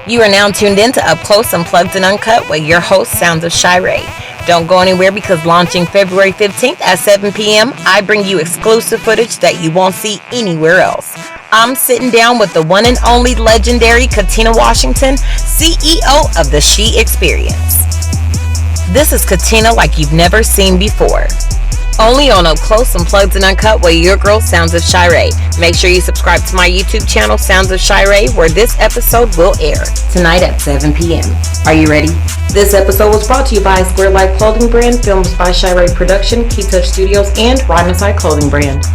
You are now tuned in to Up Close, Unplugged, and Uncut with your host, Sounds of Shar'e. Don't go anywhere because launching February 15th at 7 p.m., I bring you exclusive footage that you won't see anywhere else. I'm sitting down with the one and only legendary Katina Washington, CEO of the Shexperience. This is Katina like you've never seen before. Only on Up Close, Unplugged, and Uncut with your girl, Sounds of Shar'e. Make sure you subscribe to my YouTube channel, Sounds of Shar'e, where this episode will air tonight at 7 p.m. Are you ready? This episode was brought to you by Square Life Clothing Brand, films by Shar'e Production, Key Touch Studios, and Rhyme Inside Clothing Brand.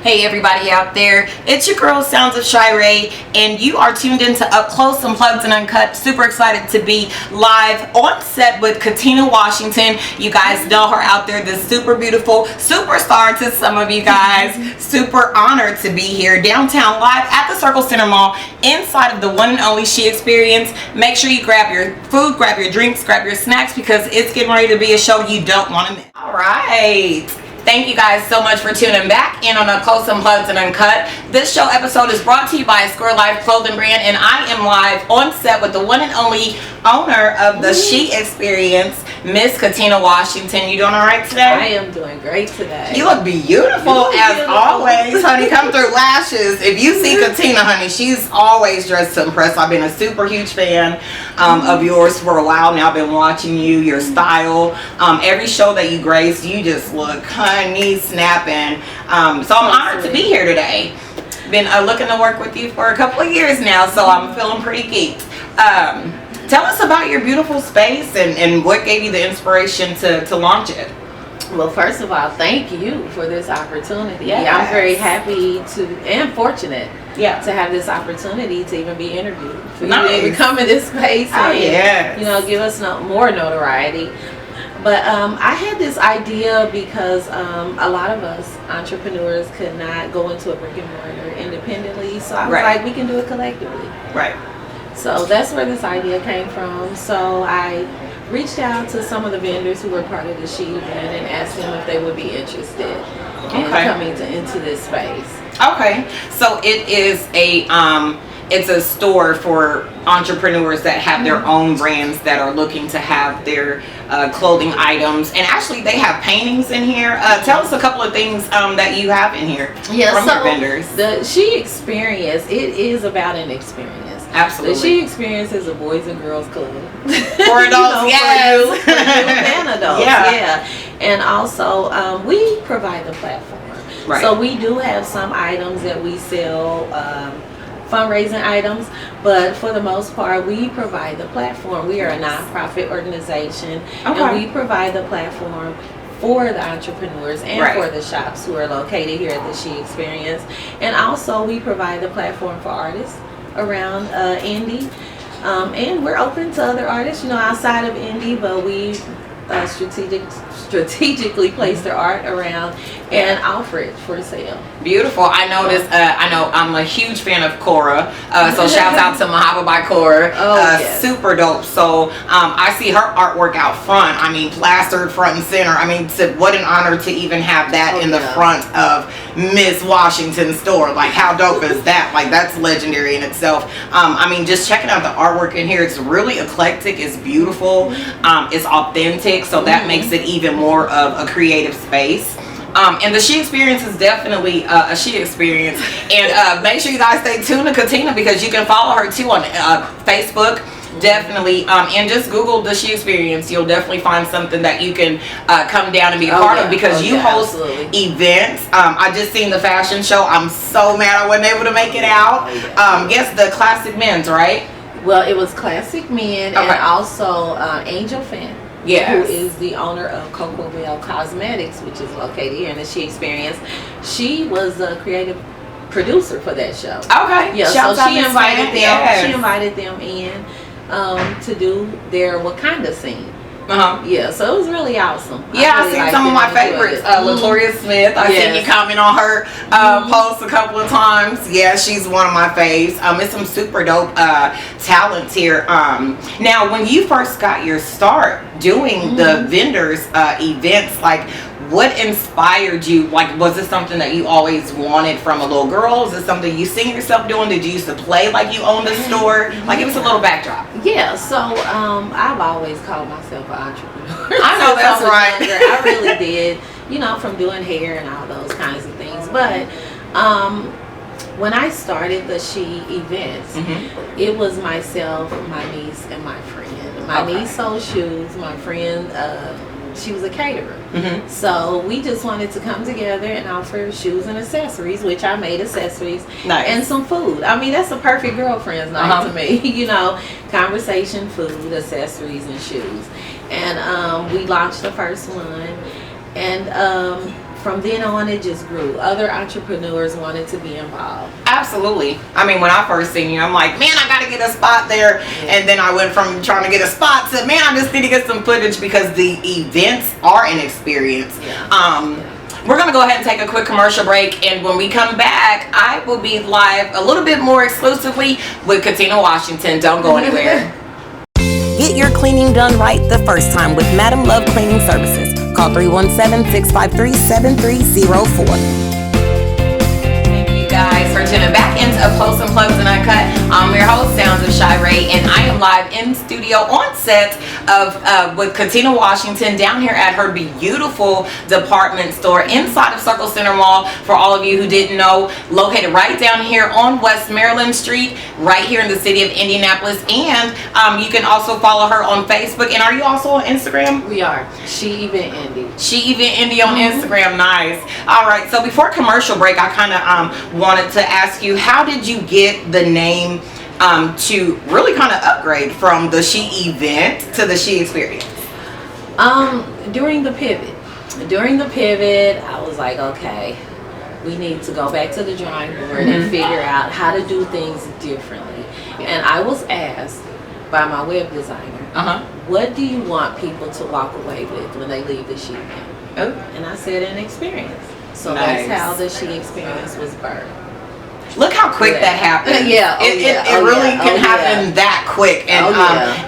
Hey everybody out there, it's your girl Sounds of Shar'e, and you are tuned into Up Close, Unplugged, and Uncut. Super excited to be live on set with Katina Washington. You guys know her out there, this super beautiful superstar to some of you guys. Super honored to be here downtown live at the Circle Center Mall inside of the one and only Shexperience. Make sure you grab your food, grab your drinks, grab your snacks, because it's getting ready to be a show you don't want to miss. All right. Thank you guys so much for tuning back in on Up Close, Unplugged, and Uncut. This show episode is brought to you by Square Life Clothing Brand, and I am live on set with the one and only owner of the Shexperience, Miss Katina Washington. You doing all right today? I am doing great today. You look beautiful as always, honey. Come through lashes. If you see Katina, honey, she's always dressed to impress. I've been a super huge fan of yours for a while now. I've been watching you, your style. Every show that you grace, you just look honey snapping. So I'm honored to be here today. Been looking to work with you for a couple of years now, so I'm feeling pretty geeked. Tell us about your beautiful space and what gave you the inspiration to launch it. Well, first of all, thank you for this opportunity. Yes. I'm very happy and fortunate to have this opportunity to even be interviewed. For nice. you to even come in this space and give us more notoriety. But I had this idea because a lot of us entrepreneurs could not go into a brick and mortar independently. So I was like, we can do it collectively. Right. So that's where this idea came from. So I reached out to some of the vendors who were part of the She event and asked them if they would be interested in coming into this space. Okay. So it is it's a store for entrepreneurs that have their own brands that are looking to have their clothing items, and actually they have paintings in here. Tell us a couple of things that you have in here from your vendors. The Shexperience, it is about an experience. Absolutely. The Shexperience is a boys and girls club. For adults, yes. For youth and adults, yeah. And also, we provide the platform. Right. So we do have some items that we sell, fundraising items, but for the most part we provide the platform. We are a nonprofit organization, and we provide the platform for the entrepreneurs and for the shops who are located here at the Shexperience. And also we provide the platform for artists around indie, and we're open to other artists, outside of indie, but we strategically place their art around and offer it for sale. Beautiful. I noticed. I know I'm a huge fan of Cora. So shouts out to Mahaba by Cora. Super dope. So I see her artwork out front. I mean, plastered front and center. I mean, what an honor to even have that in the front of Miss Washington's store. Like, how dope is that? Like, that's legendary in itself. I mean, just checking out the artwork in here. It's really eclectic. It's beautiful. It's authentic. So that makes it even more of a creative space. And the Shexperience is definitely a Shexperience. And make sure you guys stay tuned to Katina, because you can follow her too on Facebook. Definitely. And just Google the Shexperience. You'll definitely find something that you can come down and be a part of, because you host events. I just seen the fashion show. I'm so mad I wasn't able to make it out. Guess the Classic Men's, right? Well, it was Classic Men and also Angel Fan. Yes. Who is the owner of Coco Bell Cosmetics, which is located here in the Shexperience. She was a creative producer for that show. Okay. Yeah. So she invited them. Yes. She invited them in to do their Wakanda scene. Yeah, so it was really awesome. Yeah, I seen some of my favorites. Latoya Smith, I seen you comment on her post a couple of times. Yeah, she's one of my faves. It's some super dope talents here. Now, when you first got your start doing the vendors events, like, what inspired you? Like, was this something that you always wanted from a little girl? Is this something you seen yourself doing? Did you used to play like you owned a store? Like, give us a little backdrop. Yeah, so I've always called myself an entrepreneur. I know that's right. I really did, you know, from doing hair and all those kinds of things. But when I started the She events, it was myself, my niece, and my friend. My niece sold shoes. My friend, she was a caterer. So we just wanted to come together and offer shoes and accessories, which I made accessories, and some food. I mean, that's a perfect girlfriend's night to me. You know, conversation, food, accessories, and shoes. And we launched the first one, and from then on, it just grew. Other entrepreneurs wanted to be involved. Absolutely. I mean, when I first seen you, I'm like, man, I got to get a spot there. And then I went from trying to get a spot to, man, I just need to get some footage, because the events are an experience. We're going to go ahead and take a quick commercial break. And when we come back, I will be live a little bit more exclusively with Katina Washington. Don't go anywhere. Get your cleaning done right the first time with Madam Love Cleaning Services. Call 317-653-7304. Thank you guys for tuning back into Up Close, Unplugged, and Uncut. I'm your host, Sounds of Shar'e, and I am live in studio on set of with Katina Washington down here at her beautiful department store inside of Circle Center Mall. For all of you who didn't know, located right down here on West Maryland Street, right here in the city of Indianapolis. And you can also follow her on Facebook. And are you also on Instagram? We are. She Event Indy. She Event Indy on Instagram. Nice. All right. So before commercial break, I kind of wanted to ask you, how did you get the name to really kind of upgrade from the She Event to the Shexperience? During the pivot, I was like, okay, we need to go back to the drawing board and figure out how to do things differently. And I was asked by my web designer, what do you want people to walk away with when they leave the She Event? And I said, an experience. So that's how the Shexperience was birthed. Look how quick that happened. It really can happen that quick, and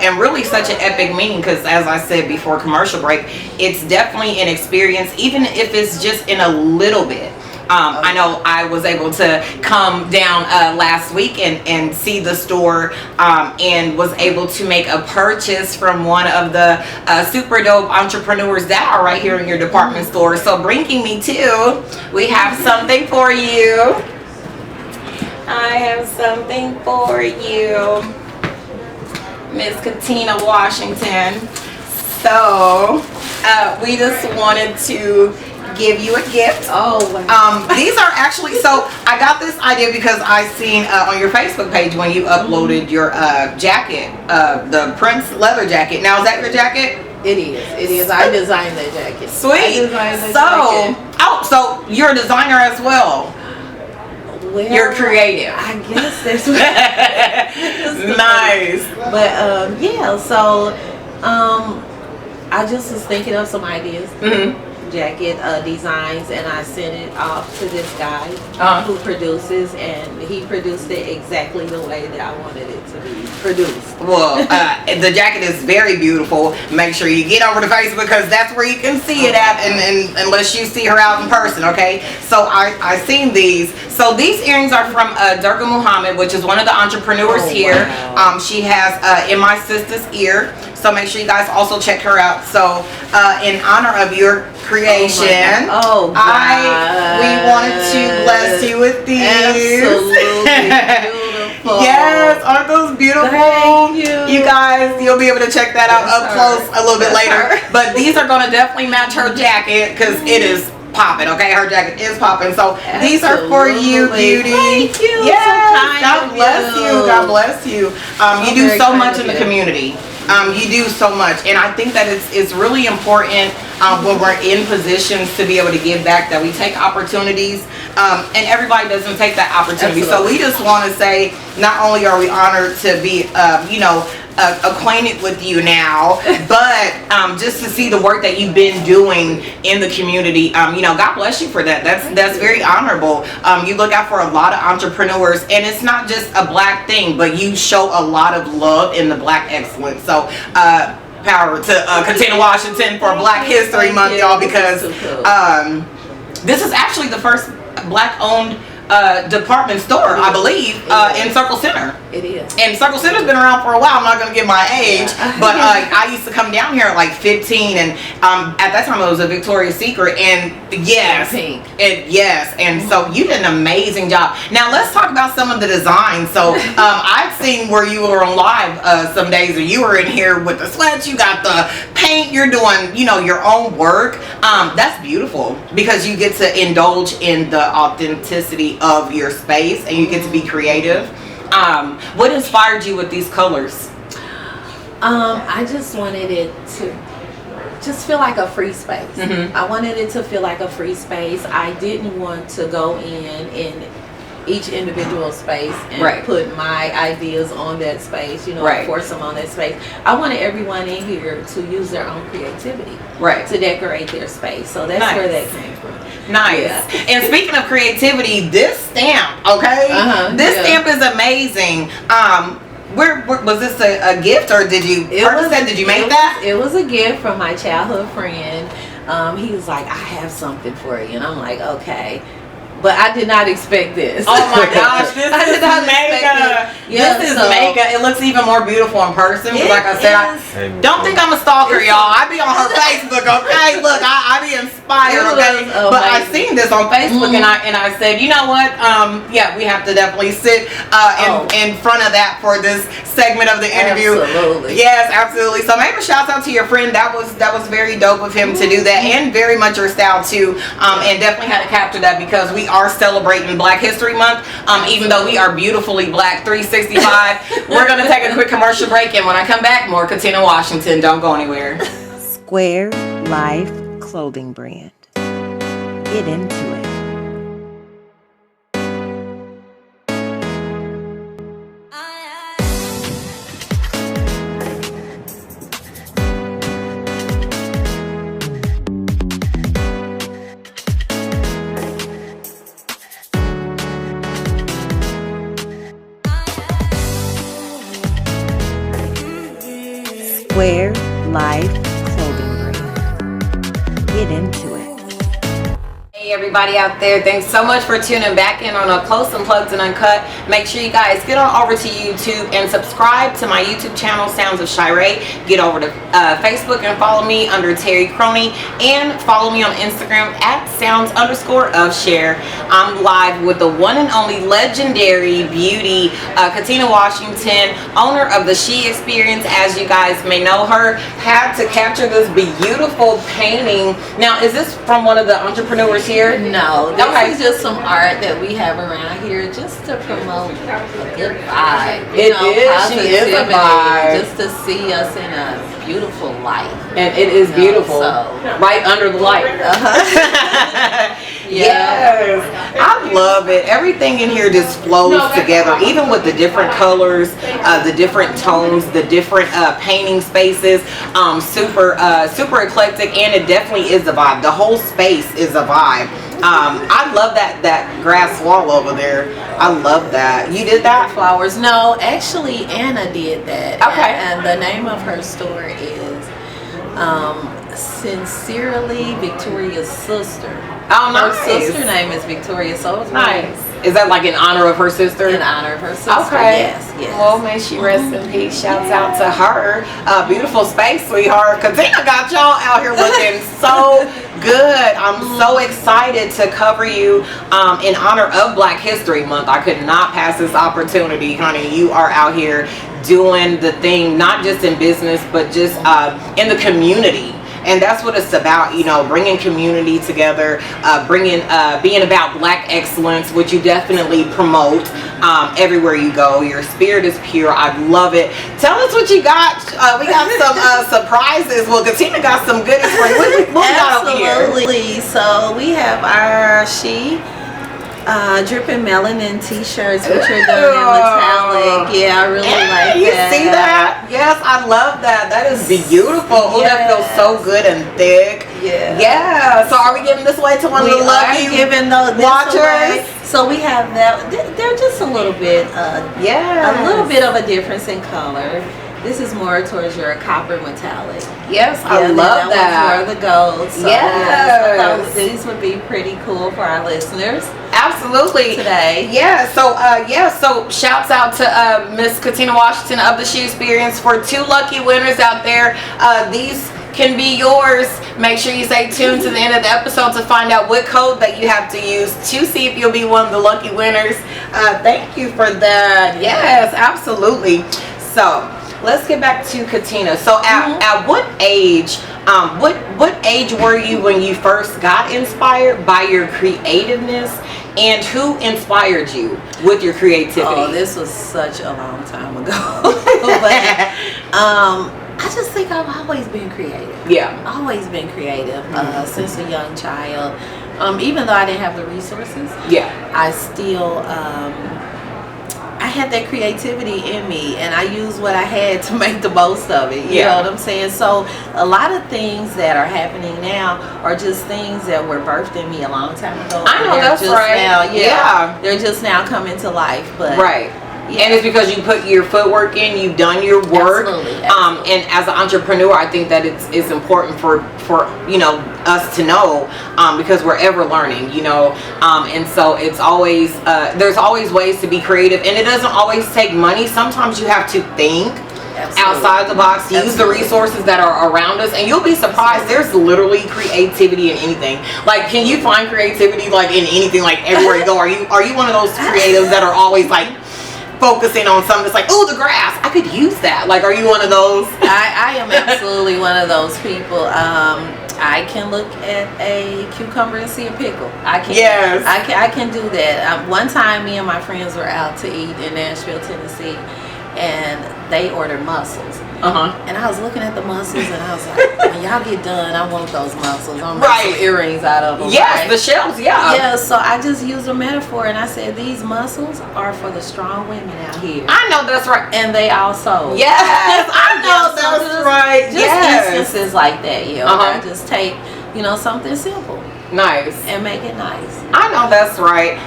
and really such an epic meaning, because as I said before commercial break, it's definitely an experience, even if it's just in a little bit. I know I was able to come down last week and see the store, and was able to make a purchase from one of the super dope entrepreneurs that are right here in your department store. So bringing me to, we have something for you. I have something for you, Miss Katina Washington. So we just wanted to give you a gift. These are actually, so I got this idea because I seen on your Facebook page when you uploaded your jacket, the Prince leather jacket. Now, is that your jacket? It is. I designed that jacket. Sweet. So you're a designer as well. Well, you're creative. I guess that's what. Nice. But yeah, so I just was thinking of some ideas, jacket designs, and I sent it off to this guy who produces, and he produced it exactly the way that I wanted it to be produced. Well, the jacket is very beautiful. Make sure you get over to Facebook, because that's where you can see it at, and unless you see her out in person, okay? So I seen these. So these earrings are from Durga Muhammad, which is one of the entrepreneurs here. Wow. She has In My Sister's Ear. So make sure you guys also check her out. So in honor of your creation, we wanted to bless you with these. Absolutely beautiful. Yes, aren't those beautiful? Thank you. You guys, you'll be able to check that out up close a little bit later. But these are going to definitely match her jacket, because it is popping. Okay, her jacket is popping. So these are for you, beauty. Thank you. Yes, So God bless you. God bless you. You do so much in the community. You do so much, and I think that it's really important when we're in positions to be able to give back, that we take opportunities, and everybody doesn't take that opportunity. Absolutely. So we just want to say, not only are we honored to be, acquainted with you now, but just to see the work that you've been doing in the community, God bless you for that. That's very honorable. You look out for a lot of entrepreneurs, and it's not just a black thing, but you show a lot of love in the black excellence. So power to Katina Washington for Black History Month, y'all, because this is actually the first Black-owned department store, I believe, in Circle Center. It is. And Circle Center's been around for a while. I'm not going to give my age, but I used to come down here at like 15, and at that time it was a Victoria's Secret, and yes, and so you did an amazing job. Now let's talk about some of the designs. So I've seen where you were on live some days, or you were in here with the sweats, you got the paint, you're doing, you know, your own work. That's beautiful because you get to indulge in the authenticity of your space and you get to be creative. What inspired you with these colors? I just wanted it to just feel like a free space. I wanted it to feel like a free space. I didn't want to go in each individual space and put my ideas on that space, you know, force them on that space. I wanted everyone in here to use their own creativity to decorate their space. So that's where that came from. Nice. Yeah. And speaking of creativity, this stamp, this stamp is amazing. Where was this a gift, or did you did you make that? It was a gift from my childhood friend. He was like, I have something for you, and I'm like, okay. But I did not expect this. Oh my gosh, this is mega. This is mega. It looks even more beautiful in person. Like I said, I don't think I'm a stalker, y'all. I be on her Facebook, okay? Look, I be inspired, okay? But I seen this on Facebook, and I said, you know what? Yeah, we have to definitely sit in front of that for this segment of the interview. Absolutely. Yes, absolutely. So maybe shout out to your friend. That was very dope of him to do that, and very much your style too. And definitely had to capture that because we are celebrating Black History Month, even though we are beautifully Black 365. We're going to take a quick commercial break, and when I come back, more Katina Washington. Don't go anywhere. Square Life Clothing Brand. Get into it. Square Life Clothing Brand. Get into it. Hey everybody out there, thanks so much for tuning back in on a Close, Unplugged, and Uncut. Make sure you guys get on over to YouTube and subscribe to my YouTube channel, Sounds of Shar'e. Get over to Facebook and follow me under Terry Croney, and follow me on Instagram at Sounds_of_share. I'm live with the one and only legendary beauty, Katina Washington, owner of the Shexperience, as you guys may know her. Had to capture this beautiful painting. Now, is this from one of the entrepreneurs here? No, this is just some art that we have around here just to promote a good vibe. She is a vibe. Just to see us in a beautiful light. And it is beautiful. Right under the light. Yes. I love it. Everything in here just flows together, even with the different colors, the different tones, the different painting spaces. Super eclectic, and it definitely is a vibe. The whole space is a vibe. I love that grass wall over there. I love that. You did that? Flowers. No, actually Anna did that. Okay. And the name of her store is Sincerely Victoria's Sister. Oh, nice. Her sister name is Victoria, so it's nice. Is that like in honor of her sister? In honor of her sister. Okay. Yes. Well, may she rest in peace. Shouts out to her. Beautiful space, sweetheart. Katina got y'all out here looking so good. I'm so excited to cover you in honor of Black History Month. I could not pass this opportunity, honey. You are out here doing the thing, not just in business, but just in the community. And that's what it's about, you know, bringing community together, being about Black excellence, which you definitely promote everywhere you go. Your spirit is pure. I love it. Tell us what you got. We got some surprises. Well, Katina got some goodies for you. What we got over here? Absolutely. So we have our dripping melanin t-shirts, which are done in metallic. Yeah, I really like that. You see that? Yes, I love that. That is beautiful. Oh, that feels so good and thick. Yeah. So are we giving this away to one of the lucky watchers? So we have that. They're just a little bit, a little bit of a difference in color. This is more towards your copper metallic. Yes, I love that. That one's more the gold. So yes. I thought these would be pretty cool for our listeners. Absolutely. Today. Yeah, so shouts out to Miss Katina Washington of the Shexperience for 2 lucky winners out there. These can be yours. Make sure you stay tuned to the end of the episode to find out what code that you have to use to see if you'll be one of the lucky winners. Thank you for that. Yes, absolutely. So let's get back to Katina. So at what age, what age were you when you first got inspired by your creativeness, and who inspired you with your creativity? Oh, this was such a long time ago. But I just think I've always been creative. Yeah. Always been creative since a young child. Even though I didn't have the resources, I still I had that creativity in me, and I used what I had to make the most of it. You know what I'm saying? So a lot of things that are happening now are just things that were birthed in me a long time ago. I know, that's just right. Now, they're just now coming to life. But and it's because you put your footwork in, you've done your work. Absolutely. And as an entrepreneur, I think that it's important for us to know, because we're ever learning, and so it's always there's always ways to be creative, and it doesn't always take money. Sometimes you have to think outside the box, use the resources that are around us, and you'll be surprised. There's literally creativity in anything. Like, can you find creativity like in anything, like everywhere you go? Are you one of those creatives that are always like focusing on something that's like, oh, the grass, I could use that? Like, are you one of those? I am absolutely one of those people. I can look at a cucumber and see a pickle. I can do that. One time, me and my friends were out to eat in Nashville, Tennessee, and they ordered mussels. And I was looking at the mussels, and I was like, when y'all get done, I want those mussels. I'm gonna make some earrings out of them. Yes, the shells, Yeah, so I just used a metaphor, and I said, these mussels are for the strong women out here. I know that's right. And they also. Yes, I know that's right. Just instances like that, I just take, something simple. Nice. And make it nice. I know that's right.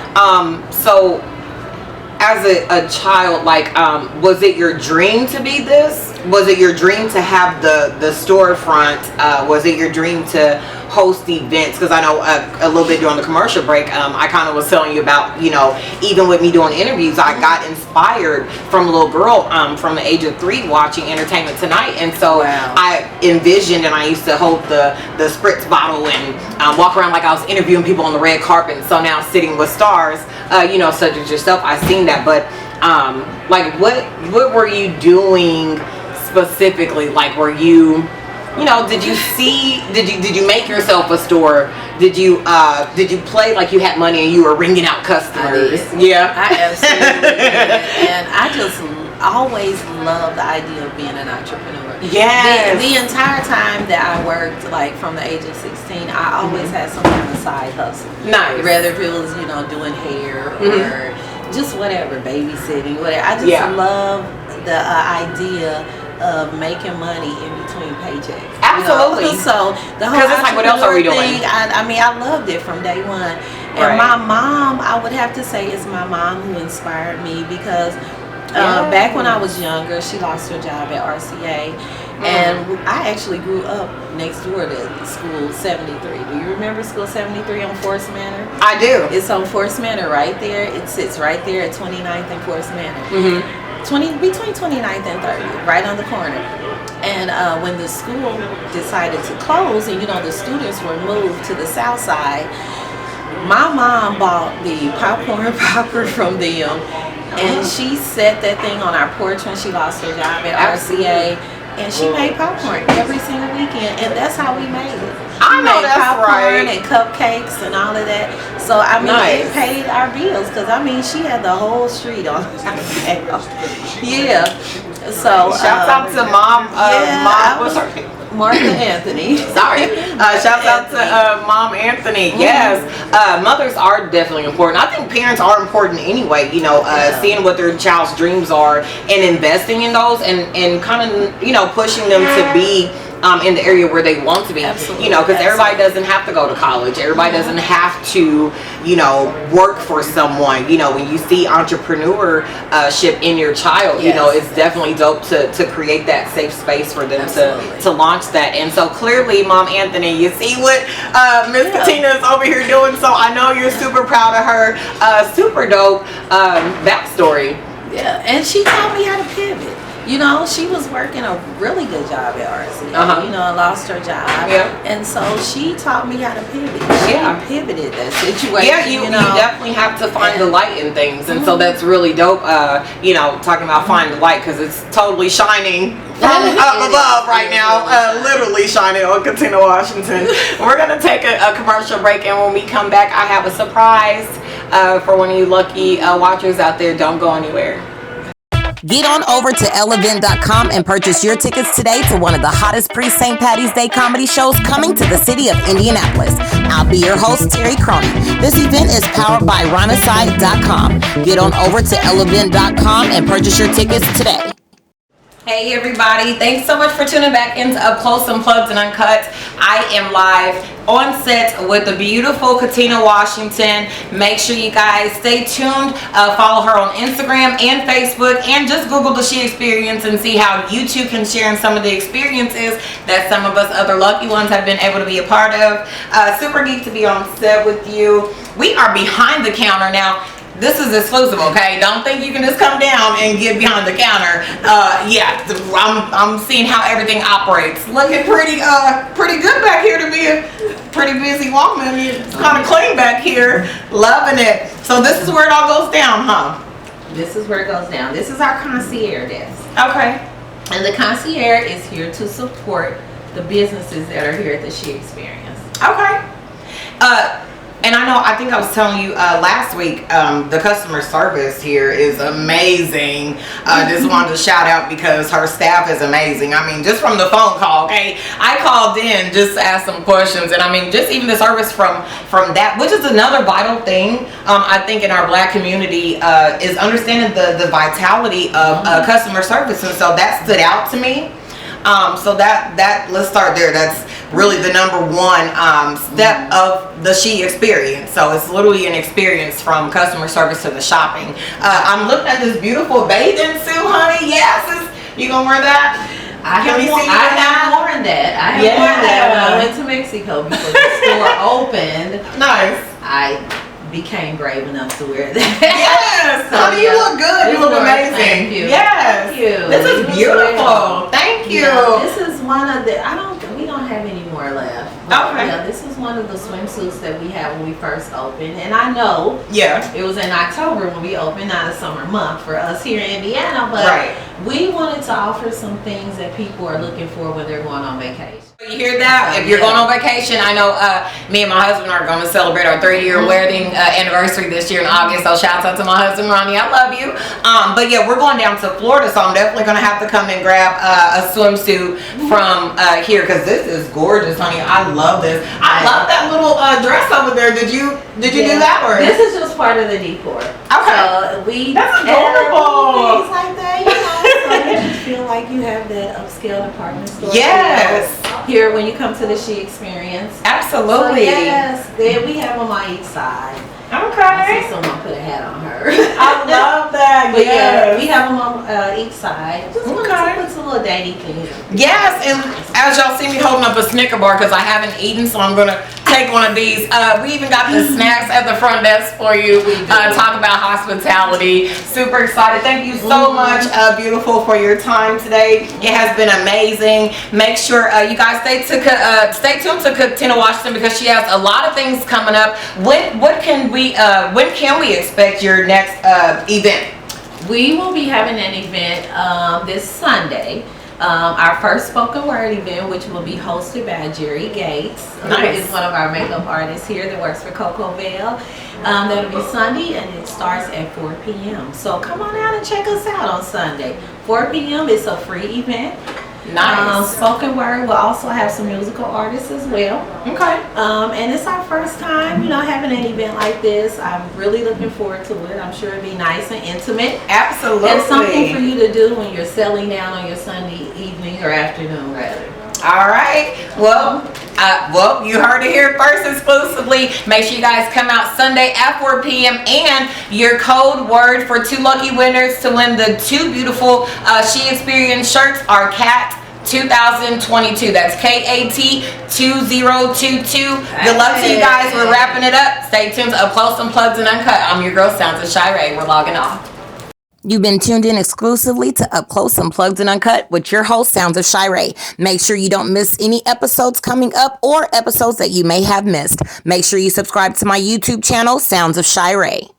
So as a child, like, was it your dream to be this? Was it your dream to have the storefront? Was it your dream to host events? Because I know a little bit during the commercial break, I kind of was telling you about, even with me doing interviews, I got inspired from a little girl from the age of 3 watching Entertainment Tonight. And so I envisioned, and I used to hold the spritz bottle and walk around like I was interviewing people on the red carpet. And so now sitting with stars, such as yourself, I've seen that. But like, what were you doing specifically? Like, were you, did you make yourself a store? Did you play like you had money and you were ringing out customers? I absolutely did. And I just always loved the idea of being an entrepreneur. The entire time that I worked, like from the age of 16, I always had some kind of side hustle. Nice. Whether if it was, doing hair or just whatever, babysitting, whatever. I just love the idea of making money in between paychecks. Absolutely. So the whole it's like, what else are we doing? thing, I loved it from day one. And my mom, I would have to say, it's my mom who inspired me, because back when I was younger, she lost her job at RCA. And I actually grew up next door to School 73. Do you remember School 73 on Forest Manor? I do. It's on Forest Manor right there. It sits right there at 29th and Forest Manor. Between 29th and 30th, right on the corner. And when the school decided to close, and the students were moved to the south side, my mom bought the popcorn popper from them, and she set that thing on our porch when she lost her job at RCA. And she made popcorn every single weekend, and that's how we made it. I know that's popcorn right. And cupcakes and all of that. So it paid our bills, because she had the whole street on. So shouts out to Mom. What's her name? Martha Anthony. Sorry. Shouts out to Mom Anthony. Yes. Mothers are definitely important. I think parents are important anyway, seeing what their child's dreams are and investing in those, and kind of, pushing them to be in the area where they want to be. Absolutely. You know, because everybody doesn't have to go to college. Everybody doesn't have to, you know, work for someone. You know, when you see entrepreneurship in your child, you know, it's definitely dope to create that safe space for them to launch that. And so clearly, Mom Anthony, you see what Miss Katina is over here doing. So I know you're super proud of her. Super dope backstory. Yeah, and she taught me how to pivot. You know, she was working a really good job at RCA, you know, and lost her job. Yeah. And so she taught me how to pivot. She pivoted that situation. Yeah, you definitely have to find the light in things. And so that's really dope, you know, talking about finding the light, because it's totally shining from up above right now, literally shining on Katina, Washington. We're going to take a commercial break, and when we come back, I have a surprise for one of you lucky watchers out there. Don't go anywhere. Get on over to elevent.com and purchase your tickets today to one of the hottest pre-St. Patty's Day comedy shows coming to the city of Indianapolis. I'll be your host, Terry Cronin. This event is powered by Ronaside.com. Get on over to elevent.com and purchase your tickets today. Hey everybody, thanks so much for tuning back into Up Close, Unplugged, and Uncut. I am live on set with the beautiful Katina, Washington. Make sure you guys stay tuned, follow her on Instagram and Facebook, and just Google the Shexperience and see how you too can share in some of the experiences that some of us other lucky ones have been able to be a part of. Super geek to be on set with you. We are behind the counter now. This is exclusive, okay? Don't think you can just come down and get behind the counter. Yeah, I'm seeing how everything operates. Looking pretty good back here to be a pretty busy woman. It's kind of clean back here. Loving it. So this is where it all goes down, huh? This is where it goes down. This is our concierge desk. Okay. And the concierge is here to support the businesses that are here at the Shexperience. Okay. And I think I was telling you last week, the customer service here is amazing. Just wanted to shout out because her staff is amazing. I mean, just from the phone call, okay? I called in just to ask some questions, and I mean, just even the service from that, which is another vital thing, I think, in our Black community, is understanding the vitality of customer service. And so that stood out to me. So that let's start there. That's really the number one step of the Shexperience. So it's literally an experience from customer service to the shopping. I'm looking at this beautiful bathing suit, honey. Yes, you gonna wear that? I have worn that. I have worn that when I went to Mexico before the store opened. Nice. I became brave enough to wear that. Yes, so, honey, you look good. You look amazing. Thank you. Yes. Thank you. This is beautiful. Thank you. Yeah, this is one of the. We don't have any more left. Okay. Yeah, this is one of the swimsuits that we had when we first opened, and I know. Yeah. It was in October when we opened, not a summer month for us here in Indiana, but we wanted to offer some things that people are looking for when they're going on vacation. You hear that? If you're going on vacation, I know me and my husband are going to celebrate our 3-year wedding anniversary this year in August. So shout out to my husband, Ronnie. I love you. But yeah, we're going down to Florida, so I'm definitely going to have to come and grab a swimsuit from here, because this is gorgeous, honey. I love this. I love that little dress over there. Did you do that? Or this is just part of the decor. Okay. That's adorable. Things like that, you know. So you just feel like you have that upscale department store. Yes. Here when you come to the Shexperience. Absolutely. So yes, then we have them on each side. Okay. I see someone put a hat on her. I love that. But yeah, we have them on each side. Just put some little dainty things. Yes, and as y'all see me holding up a Snicker bar because I haven't eaten, so I'm gonna take one of these. We even got the snacks at the front desk for you. Talk about hospitality. Super excited. Thank you so much, beautiful, for your time today. It has been amazing. Make sure you guys stay tuned to Katina, Washington, because she has a lot of things coming up. When can we expect your next event? We will be having an event this Sunday. Our first spoken word event, which will be hosted by Jerry Gates, who is one of our makeup artists here that works for Coco Bell. That'll be Sunday, and it starts at 4 p.m. So come on out and check us out on Sunday. 4 p.m. It's a free event. Nice. Spoken word will also have some musical artists as well. Okay. And it's our first time, having an event like this. I'm really looking forward to it. I'm sure it'll be nice and intimate. Absolutely. And something for you to do when you're settling down on your Sunday evening or afternoon, rather. All right. Well, you heard it here first exclusively. Make sure you guys come out Sunday at 4 p.m. And your code word for 2 lucky winners to win the 2 beautiful Shexperience shirts are CAT 2022. That's KAT 2022. Good luck to you guys. We're wrapping it up. Stay tuned to Up Close, Unplugged, and Uncut. I'm your girl, Sounds of Shar'e. We're logging off. You've been tuned in exclusively to Up Close, Unplugged, and Uncut with your host, Sounds of Shar'e. Make sure you don't miss any episodes coming up or episodes that you may have missed. Make sure you subscribe to my YouTube channel, Sounds of Shar'e.